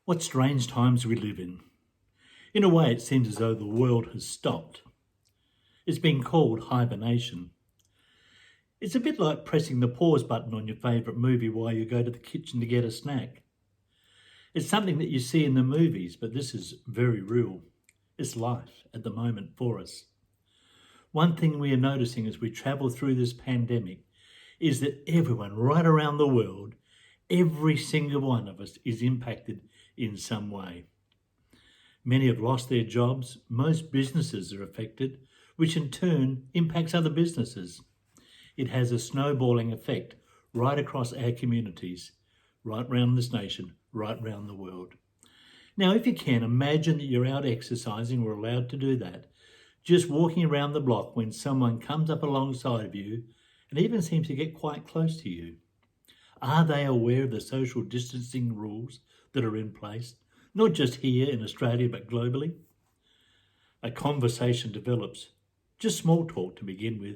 What strange times we live in. In a way, it seems as though the world has stopped. It's been called hibernation. It's a bit like pressing the pause button on your favourite movie while you go to the kitchen to get a snack. It's something that you see in the movies, but this is very real. It's life at the moment for us. One thing we are noticing as we travel through this pandemic is that everyone right around the world, every single one of us is impacted in some way. Many have lost their jobs. Most businesses are affected, which in turn impacts other businesses. It has a snowballing effect right across our communities, right round this nation, right round the world. Now, if you can, imagine that you're out exercising, we're allowed to do that, just walking around the block when someone comes up alongside of you and even seems to get quite close to you. Are they aware of the social distancing rules that are in place, not just here in Australia, but globally? A conversation develops, just small talk to begin with.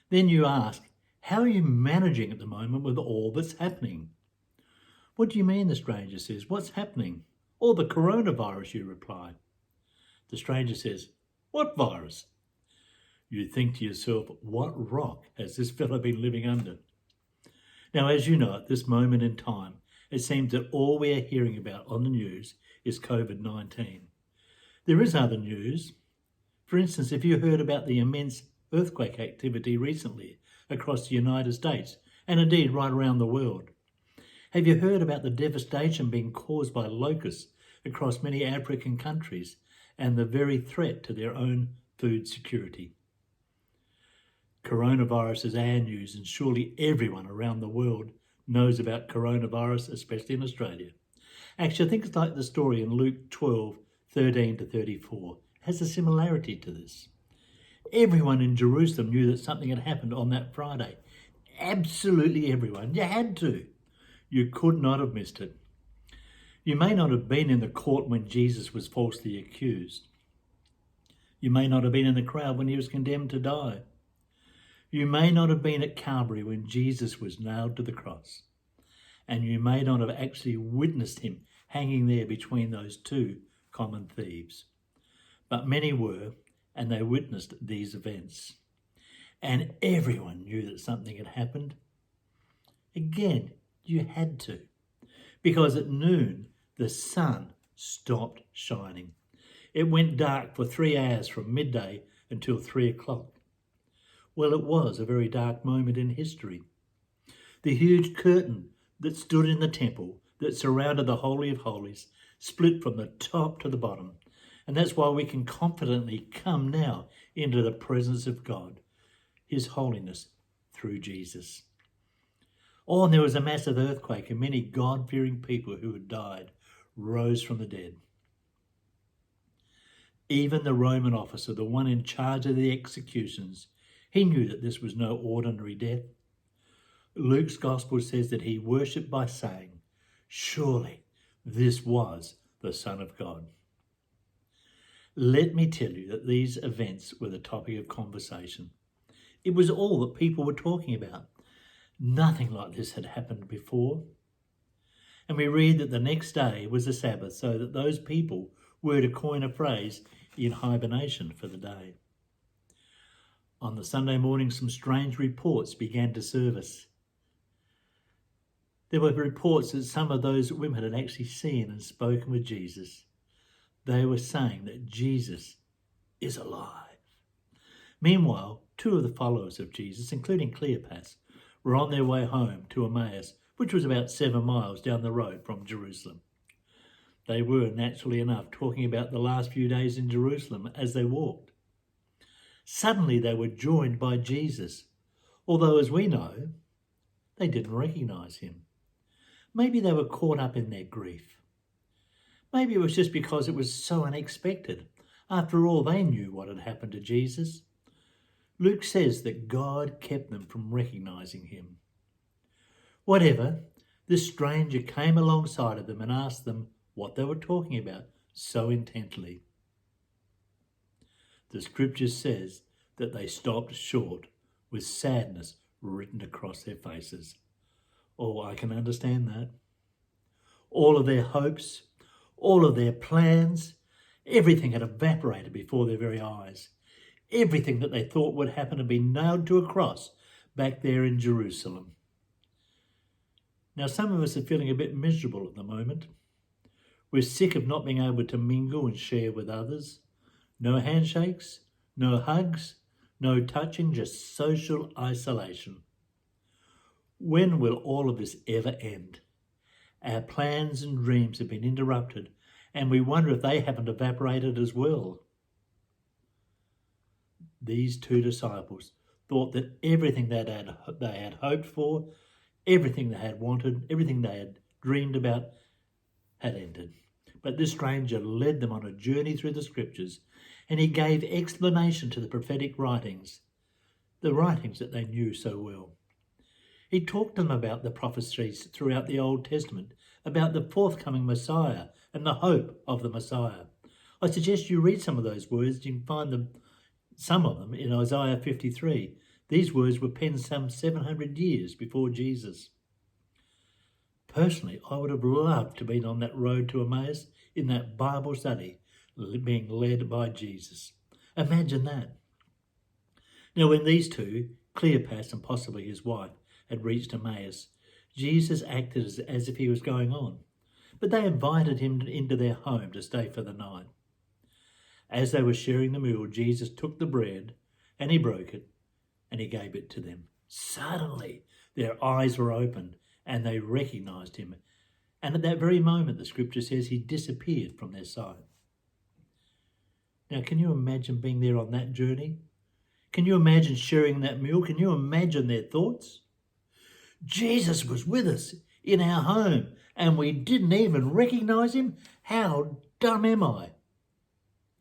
Then you ask, how are you managing at the moment with all that's happening? What do you mean, the stranger says? What's happening? Or the coronavirus, you reply. The stranger says, what virus? You think to yourself, what rock has this fellow been living under? Now, as you know, at this moment in time, it seems that all we are hearing about on the news is COVID-19. There is other news. For instance, if you heard about the immense earthquake activity recently across the United States, and indeed right around the world. Have you heard about the devastation being caused by locusts across many African countries and the very threat to their own food security? Coronavirus is our news, and surely everyone around the world knows about coronavirus, especially in Australia. Actually, I think it's like the story in Luke 12:13-34. It has a similarity to this. Everyone in Jerusalem knew that something had happened on that Friday. Absolutely everyone. You had to. You could not have missed it. You may not have been in the court when Jesus was falsely accused. You may not have been in the crowd when he was condemned to die. You may not have been at Calvary when Jesus was nailed to the cross. And you may not have actually witnessed him hanging there between those two common thieves. But many were, and they witnessed these events. And everyone knew that something had happened. Again, you had to. Because at noon, the sun stopped shining. It went dark for 3 hours from midday until 3 o'clock. Well, it was a very dark moment in history. The huge curtain that stood in the temple that surrounded the Holy of Holies split from the top to the bottom. And that's why we can confidently come now into the presence of God, his holiness, through Jesus. Oh, and there was a massive earthquake, and many God-fearing people who had died rose from the dead. Even the Roman officer, the one in charge of the executions, he knew that this was no ordinary death. Luke's gospel says that he worshipped by saying, surely this was the Son of God. Let me tell you that these events were the topic of conversation. It was all that people were talking about. Nothing like this had happened before. And we read that the next day was a Sabbath, so that those people were to coin a phrase in hibernation for the day. On the Sunday morning, some strange reports began to surface. There were reports that some of those women had actually seen and spoken with Jesus. They were saying that Jesus is alive. Meanwhile, 2 of the followers of Jesus, including Cleopas, were on their way home to Emmaus, which was about 7 miles down the road from Jerusalem. They were, naturally enough, talking about the last few days in Jerusalem as they walked. Suddenly they were joined by Jesus, although, as we know, they didn't recognise him. Maybe they were caught up in their grief. Maybe it was just because it was so unexpected. After all, they knew what had happened to Jesus. Luke says that God kept them from recognising him. Whatever, this stranger came alongside of them and asked them what they were talking about so intently. The scripture says that they stopped short with sadness written across their faces. Oh, I can understand that. All of their hopes, All of their plans, everything had evaporated before their very eyes. Everything that they thought would happen had been nailed to a cross back there in Jerusalem. Now, some of us are feeling a bit miserable at the moment. We're sick of not being able to mingle and share with others. No handshakes, no hugs, no touching, just social isolation. When will all of this ever end? Our plans and dreams have been interrupted, and we wonder if they haven't evaporated as well. These two disciples thought that everything they had hoped for, everything they had wanted, everything they had dreamed about had ended. But this stranger led them on a journey through the scriptures, and he gave explanation to the prophetic writings, the writings that they knew so well. He talked to them about the prophecies throughout the Old Testament, about the forthcoming Messiah and the hope of the Messiah. I suggest you read some of those words. You can find some of them in Isaiah 53. These words were penned some 700 years before Jesus. Personally, I would have loved to have been on that road to Emmaus in that Bible study, being led by Jesus. Imagine that. Now, when these two, Cleopas and possibly his wife, had reached Emmaus, Jesus acted as if he was going on, but they invited him into their home to stay for the night. As they were sharing the meal, Jesus took the bread and he broke it and he gave it to them. Suddenly, their eyes were opened and they recognized him. And at that very moment, the scripture says he disappeared from their sight. Now, can you imagine being there on that journey? Can you imagine sharing that meal? Can you imagine their thoughts? Jesus was with us in our home and we didn't even recognize him? How dumb am I?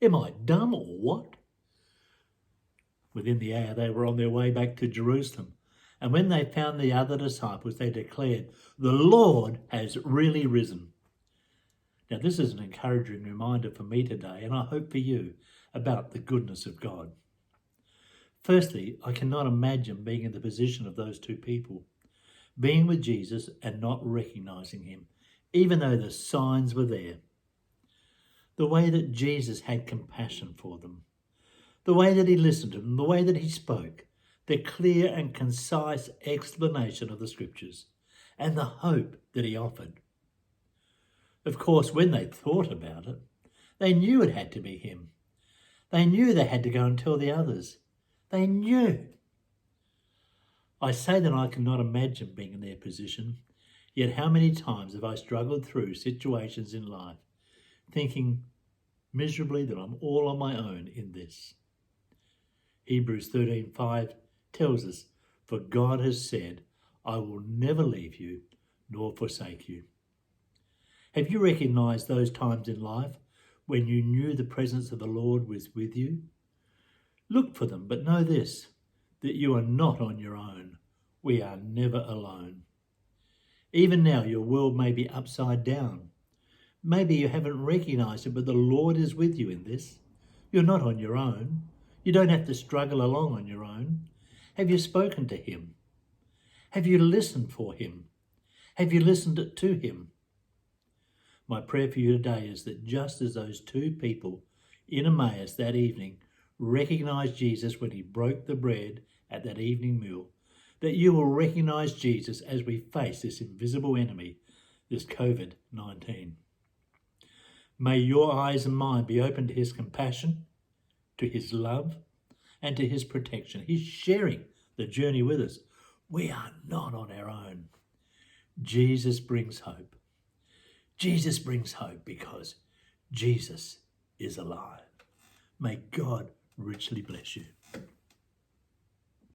Am I dumb or what? Within the hour, they were on their way back to Jerusalem. And when they found the other disciples, they declared, "The Lord has really risen." Now, this is an encouraging reminder for me today, and I hope for you, about the goodness of God. Firstly, I cannot imagine being in the position of those two people, being with Jesus and not recognizing him, even though the signs were there. The way that Jesus had compassion for them, the way that he listened to them, the way that he spoke, the clear and concise explanation of the scriptures, and the hope that he offered. Of course, when they thought about it, they knew it had to be him. They knew they had to go and tell the others. They knew. I say that I cannot imagine being in their position, yet how many times have I struggled through situations in life, thinking miserably that I'm all on my own in this. Hebrews 13:5 tells us, "For God has said, I will never leave you nor forsake you." Have you recognized those times in life when you knew the presence of the Lord was with you? Look for them, but know this, that you are not on your own. We are never alone. Even now, your world may be upside down. Maybe you haven't recognized it, but the Lord is with you in this. You're not on your own. You don't have to struggle along on your own. Have you spoken to him? Have you listened for him? Have you listened to him? My prayer for you today is that just as those two people in Emmaus that evening recognized Jesus when he broke the bread at that evening meal, that you will recognize Jesus as we face this invisible enemy, this COVID-19. May your eyes and mine be open to his compassion, to his love, and to his protection. He's sharing the journey with us. We are not on our own. Jesus brings hope. Jesus brings hope because Jesus is alive. May God richly bless you.